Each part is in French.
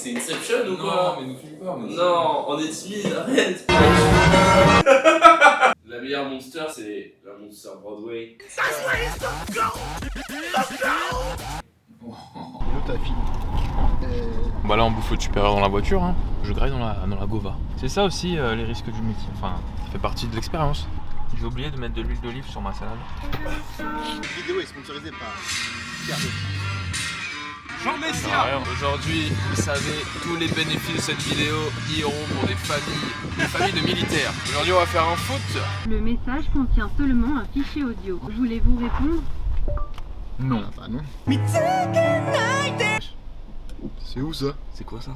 c'est Inception ou quoi? Non, mais nous filme pas. Non, on est timide, arrête. La meilleure monster, c'est la monster Broadway. Bah là on bouffe le supérieur dans la voiture, hein. Je graille dans la Gova. C'est ça aussi les risques du métier, enfin ça fait partie de l'expérience. J'ai oublié de mettre de l'huile d'olive sur ma salade. Cette vidéo est sponsorisée par Pierre Jean Messia. Aujourd'hui, vous savez, tous les bénéfices de cette vidéo iront pour des familles de militaires. Aujourd'hui, on va faire un foot. Le message contient seulement un fichier audio. Voulez-vous répondre? Non. Ah bah non. C'est où ça? C'est quoi ça?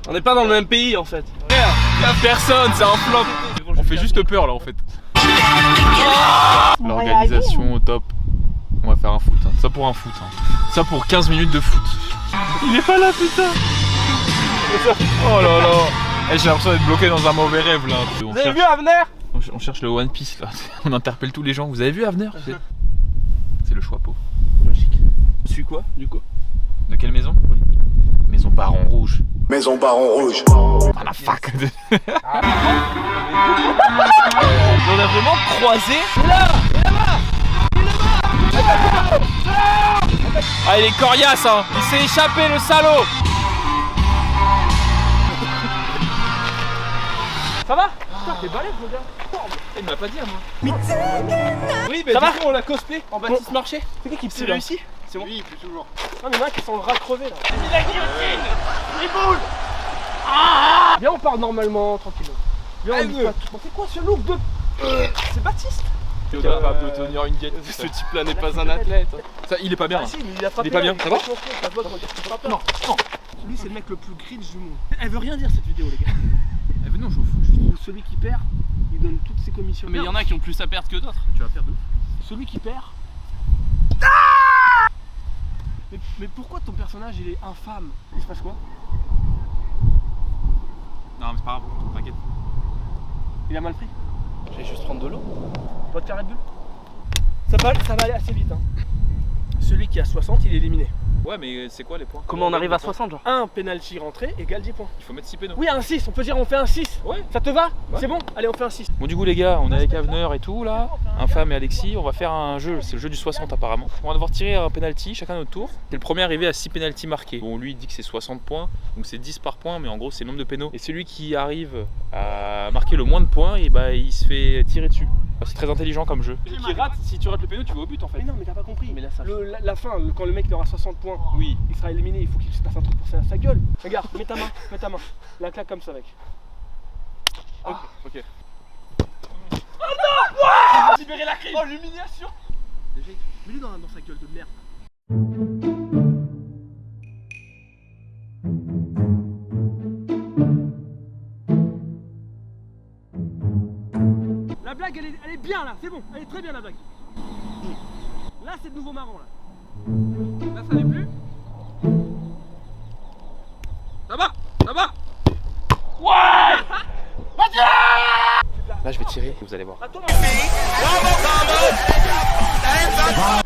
On n'est pas dans le même pays en fait. Y'a personne, c'est un flop. On fait juste peur là en fait. L'organisation au top. On va faire un foot, hein. Ça pour un foot, hein. Ça pour 15 minutes de foot. Il est pas là putain. Oh là là. Eh, j'ai l'impression d'être bloqué dans un mauvais rêve là. Vous avez vu Avner? On cherche le One Piece là. On interpelle tous les gens. Vous avez vu Avner? C'est le choix pot. Magique. Je suis quoi du coup? De quelle maison? Oui. Maison Baron Rouge. Maison Baron Rouge. Ah la fuck. On a vraiment croisé. Ah il est coriace hein. Il s'est échappé le salaud. Ça va? Putain, t'es balèze mon gars. Il m'a pas dit à moi. Oui, mais Ça va? on l'a cospé en Baptiste Marché. C'est qui C'est pue là? réussi? C'est bon. Oui, il pue toujours. Non mais il y en a qui sont le rat crevé là. C'est la guillotine. Il bouge. Viens on parle normalement, tranquillement. Viens on dit pas tout. C'est quoi ce look de... C'est Baptiste? Capable de tenir une diète. Ce type-là n'est pas un athlète. Ça, il est pas bien. Ah si, mais il a frappé. Il est pas là. bien, ça va? Non, non. Lui c'est le mec le plus cringe du monde. Elle veut rien dire cette vidéo les gars. Eh venez on joue au foot juste. Où celui qui perd, il donne toutes ses commissions. Mais il y en a qui ont plus à perdre que d'autres. Tu vas perdre ouf. Celui qui perd... mais pourquoi ton personnage il est infâme? Il se passe quoi? Non mais c'est pas grave, t'inquiète. Il a mal pris? J'allais juste prendre de l'eau. Votre Red Bull? Ça va aller assez vite hein. Celui qui a 60 il est éliminé. Ouais mais c'est quoi les points? Comment on arrive à 60 genre? Un penalty rentré égale 10 points. Il faut mettre 6 pénaux. Oui un 6, on peut dire on fait un 6. Ouais. Ça te va? Ouais. C'est bon? Allez on fait un 6. Bon du coup les gars, on est avec Avner et tout là, Infâme et Alexis, on va faire un jeu, c'est le jeu du 60 apparemment. On va devoir tirer un penalty chacun notre tour. C'est le premier arrivé à 6 penalty marqués. Bon lui il dit que c'est 60 points, donc c'est 10 par point mais en gros c'est le nombre de pénaux. Et celui qui arrive à marquer le moins de points, et bah il se fait tirer dessus. C'est très intelligent comme jeu. Qui rate, si tu rates le péno tu vas au but en fait. Mais non mais t'as pas compris. Mais là, ça... La fin, quand le mec aura 60 points, Oui. il sera éliminé, il faut qu'il se passe un truc pour sa gueule. Regarde, mets ta main. La claque comme ça mec. Ok. Libérer la crise. Oh l'humiliation. Mets-lui dans sa gueule de merde. La blague elle est bien là, c'est bon, elle est très bien la blague. Là c'est de nouveau marrant là. Là ça n'est plus. Là-bas. Ouais. Là je vais tirer, vous allez voir. Attends,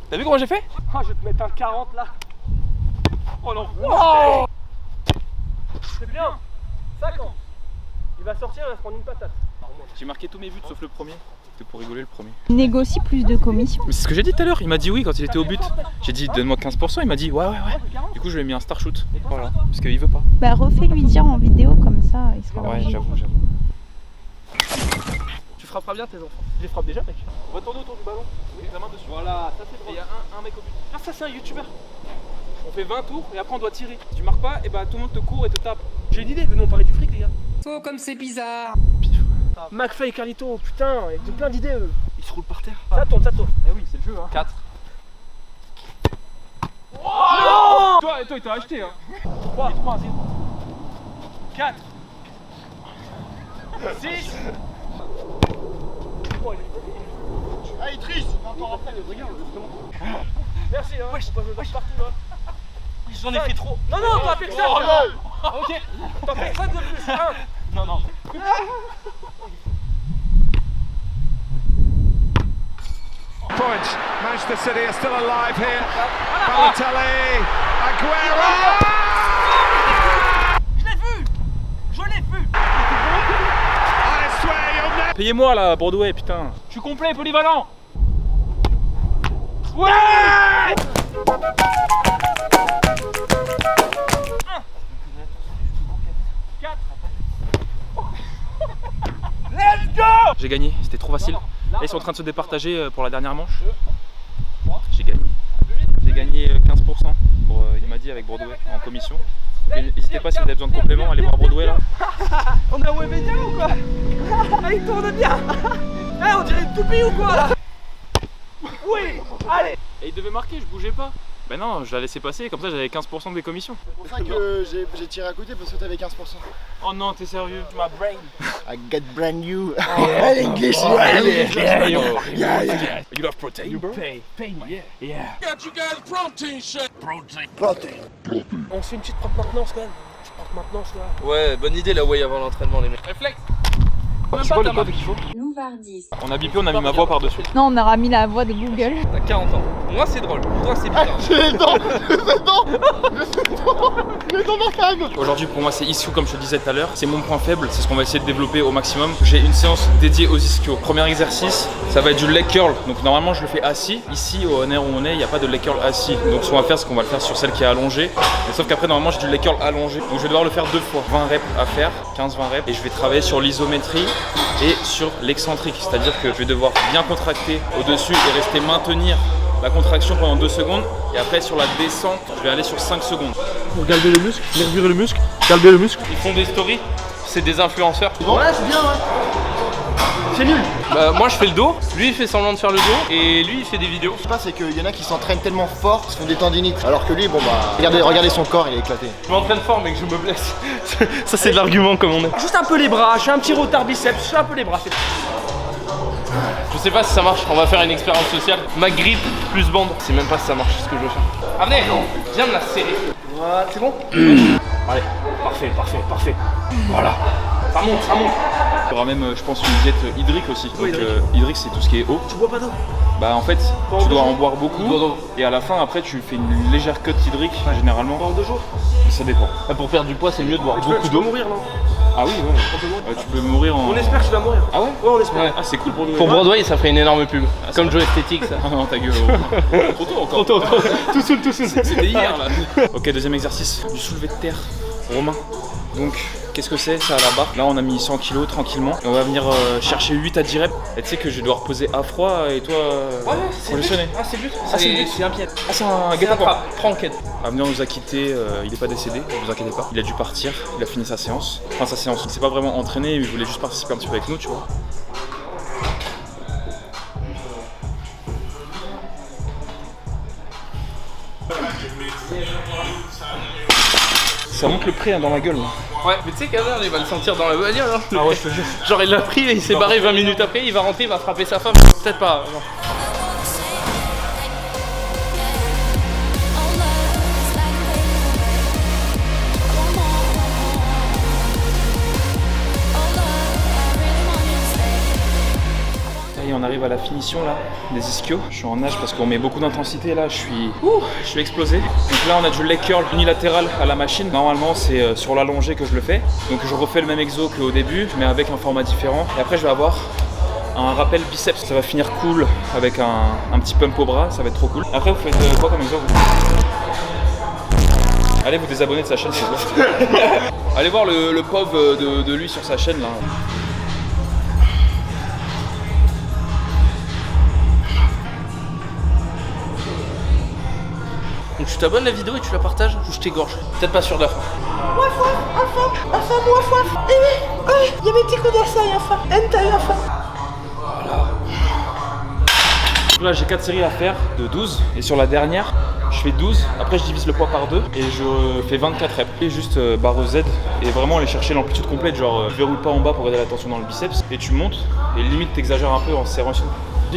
T'as vu comment j'ai fait? je vais te mettre un 40 là. Oh non. Oh c'est bien. 50. Il va sortir, il va se prendre une patate. J'ai marqué tous mes buts sauf le premier. C'était pour rigoler le premier. Négocie plus de commissions. Mais c'est ce que j'ai dit tout à l'heure, il m'a dit oui quand il était au but. J'ai dit donne-moi 15%, il m'a dit ouais. Du coup je lui ai mis un star shoot. Voilà, parce qu'il veut pas. Bah refais-lui dire en vidéo comme ça, il sera Ouais, j'avoue. Tu frapperas bien tes enfants. Je les frappe déjà mec. On va tourner autour du ballon. Oui, la main dessus. Voilà, ça c'est drôle. Il y a un mec au but. Ah ça c'est un youtubeur. On fait 20 tours et après on doit tirer. Si tu marques pas, et bah tout le monde te court et te tape. J'ai une idée, venons on parler du fric les gars. Oh comme c'est bizarre. McFly et Carlito, putain, ils ont plein d'idées eux. Il se roule par terre. Ça tourne. Eh oui, c'est le jeu hein. 4. Non toi il t'a acheté hein. 3, 4 6. Ah, il triche. Il va encore rentrer. Regarde, comment. Merci hein, wesh, on passe partout là. J'en ai fait trop. Non, t'as fait que ça. Ok, t'en fais 5 de plus. 1. Non. Points. Manchester City are still alive here. Balotelli, Aguero! Payez-moi là, Broadway, putain. Je suis complet, polyvalent. Ouais. J'ai gagné, c'était trop facile. Là, ils sont en train de se départager pour la dernière manche. J'ai gagné. J'ai gagné 15%, il m'a dit, avec Broadway en commission. N'hésitez pas si vous avez besoin de compléments, allez voir Broadway là. On a Webedia ou quoi? Ah, il tourne bien. Eh, on dirait une toupie ou quoi là? Oui, allez. Et il devait marquer, je bougeais pas. Ben non, je la laissais passer, comme ça j'avais 15% des commissions. C'est pour ça que j'ai tiré à côté parce que t'avais 15%. Oh non, t'es sérieux? Ma brain. I got brand new. English. Yeah. You love protein. You pay me. Yeah. Got you guys protein shake. On se fait une petite propre maintenance quand même. Petite propre maintenance là. Ouais, bonne idée la way avant l'entraînement les mecs. Réflexe. C'est quoi le code qu'il faut? Louvardis. On a bipé, on a mis ma voix par-dessus. Non, on aura mis la voix de Google. T'as 40 ans. Moi c'est drôle, toi c'est bizarre. J'ai les dents. Les dents d'Antoine. Aujourd'hui pour moi c'est ischio comme je te disais tout à l'heure. C'est mon point faible, c'est ce qu'on va essayer de développer au maximum. J'ai une séance dédiée aux ischios. Premier exercice, ça va être du leg curl. Donc normalement je le fais assis. Ici au Honor où on est, il n'y a pas de leg curl assis. Donc ce qu'on va faire, c'est qu'on va le faire sur celle qui est allongée. Mais sauf qu'après normalement j'ai du leg curl allongé. Donc je vais devoir le faire 2 fois. 20 reps à faire, 15-20 reps. Et je vais travailler sur l'isométrie et sur l'excentrique. C'est-à-dire que je vais devoir bien contracter au-dessus et rester maintenir la contraction pendant 2 secondes. Et après sur la descente, je vais aller sur 5 secondes. Pour galber le muscle, nervurer le muscle, galber le muscle. Ils font des stories, c'est des influenceurs. Ouais, c'est bien, ouais. C'est nul. Bah, moi je fais le dos, lui il fait semblant de faire le dos et lui il fait des vidéos. Ce qui se passe, c'est qu'il y en a qui s'entraînent tellement fort qu'ils se font des tendinites. Alors que lui, bon bah, regardez son corps, il est éclaté. Je m'entraîne fort mais que je me blesse. Ça c'est de l'argument comme on est. Juste un peu les bras, je fais un petit retard biceps, je fais un peu les bras. Je sais pas si ça marche, on va faire une expérience sociale. Ma grippe plus bande, je sais même pas si ça marche ce que je veux faire. Ah venez, viens me la serrer. Voilà, c'est bon. Allez, parfait. Voilà. Ça monte. Il y aura même, je pense, une diète hydrique aussi. Donc, hydrique, c'est tout ce qui est eau. Tu bois pas d'eau? Bah, en fait, tu dois en boire beaucoup. Et à la fin, après, tu fais une légère cut hydrique, généralement. Pendant 2 jours. Ça dépend. Pour perdre du poids, c'est mieux de boire beaucoup Tu peux d'eau. mourir, non? Ah oui, ouais. Tu peux mourir en. On espère que tu vas mourir. Ah ouais? Ouais, on espère. Ouais. Ah, c'est cool pour nous. Pour Broadway, ça ferait une énorme pub. Ah, Comme c'est Joe Esthétique, ça. Ah non, ta gueule. Trop tôt encore. Tout seul. C'était hier là. Ok, deuxième exercice, du soulevé de terre romain. Donc, qu'est-ce que c'est ça à la barre? Là, on a mis 100 kg tranquillement. Et on va venir chercher 8 à 10 reps. Et tu sais que je dois reposer à froid et toi congestionné. Ah, c'est but. C'est un pied. Ah, c'est un C'est un guet-apens. prends enquête. Avenir nous a quitté, il n'est pas décédé, ne vous inquiétez pas. Il a dû partir, il a fini sa séance. Enfin, sa séance, il s'est pas vraiment entraîné, il voulait juste participer un petit peu avec nous, tu vois. Ça monte le prix hein, dans la gueule. Là. Ouais, mais tu sais qu'Aver il va le sentir dans la bagnole. Hein. Ah ouais, je te jure. Genre il l'a pris et il s'est barré 20 minutes après, il va rentrer, il va frapper sa femme. Peut-être pas. Non. Et on arrive à la finition là des ischios. Je suis en nage parce qu'on met beaucoup d'intensité là, je suis explosé. Donc là on a du leg curl unilatéral à la machine. Normalement c'est sur l'allongé que je le fais. Donc je refais le même exo qu'au début mais avec un format différent. Et après je vais avoir un rappel biceps. Ça va finir cool avec un petit pump au bras, ça va être trop cool. Après vous faites quoi comme exo vous? Allez vous désabonner de sa chaîne s'il vous plaît. Allez voir le pauvre de lui sur sa chaîne là. Donc tu t'abonnes à la vidéo et tu la partages ou je t'égorge? Peut-être pas sûr de la fin. Là j'ai 4 séries à faire de 12 et sur la dernière je fais 12, après je divise le poids par 2 et je fais 24 reps. Et juste barre Z et vraiment aller chercher l'amplitude complète, genre verrouille pas en bas pour aider la tension dans le biceps et tu montes et limite t'exagères un peu en serrant ici.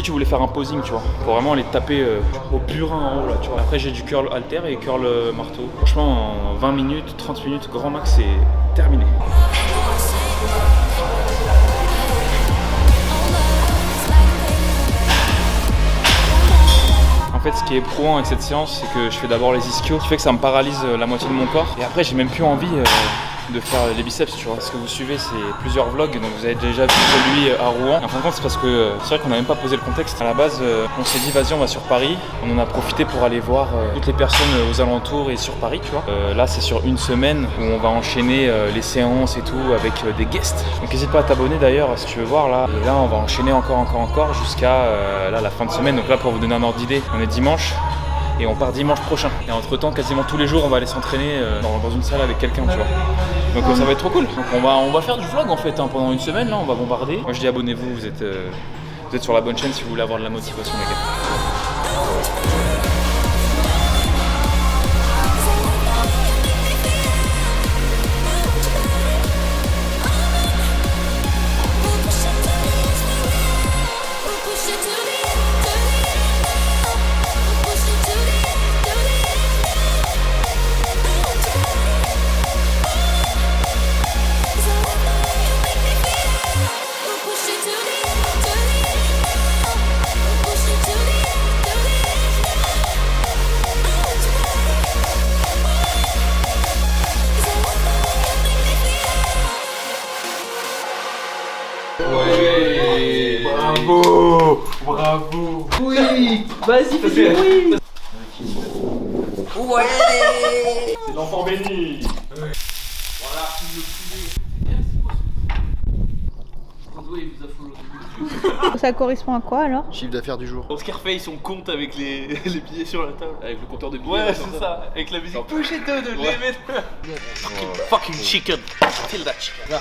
Tu voulais faire un posing tu vois, pour vraiment aller taper au burin en haut là tu vois. Après j'ai du curl halter et curl marteau. Franchement en 20 minutes, 30 minutes grand max c'est terminé. En fait, ce qui est prouant avec cette séance, c'est que je fais d'abord les ischios, ce qui fait que ça me paralyse la moitié de mon corps. Et après, j'ai même plus envie de faire les biceps, tu vois. Ce que vous suivez, c'est plusieurs vlogs, donc vous avez déjà vu celui à Rouen. En fin de compte, c'est parce que c'est vrai qu'on n'a même pas posé le contexte. À la base, on s'est dit, vas-y, on va sur Paris. On en a profité pour aller voir toutes les personnes aux alentours et sur Paris, tu vois. Là, c'est sur une semaine où on va enchaîner les séances et tout avec des guests. Donc n'hésite pas à t'abonner d'ailleurs si tu veux voir là. Et là, on va enchaîner encore jusqu'à là, la fin de semaine. Donc là, pour vous donner un ordre d'idée, on est dimanche. Et on part dimanche prochain. Et entre temps, quasiment tous les jours, on va aller s'entraîner dans une salle avec quelqu'un, tu vois. Donc ça va être trop cool. Donc on va faire du vlog en fait pendant une semaine là, on va bombarder. Moi je dis abonnez-vous, vous êtes sur la bonne chaîne si vous voulez avoir de la motivation les gars. Ouais, bravo, bravo. Oui. Vas-y, fais oui. Ouais. C'est l'enfant béni. Voilà, le Ça correspond à quoi alors? Chiffre d'affaires du jour. Oscar fait son compte avec les billets sur la table. Avec le compteur de billets. Ouais, c'est ça, avec la musique. Push it de les mettre. Fucking chicken. Feel that chicken.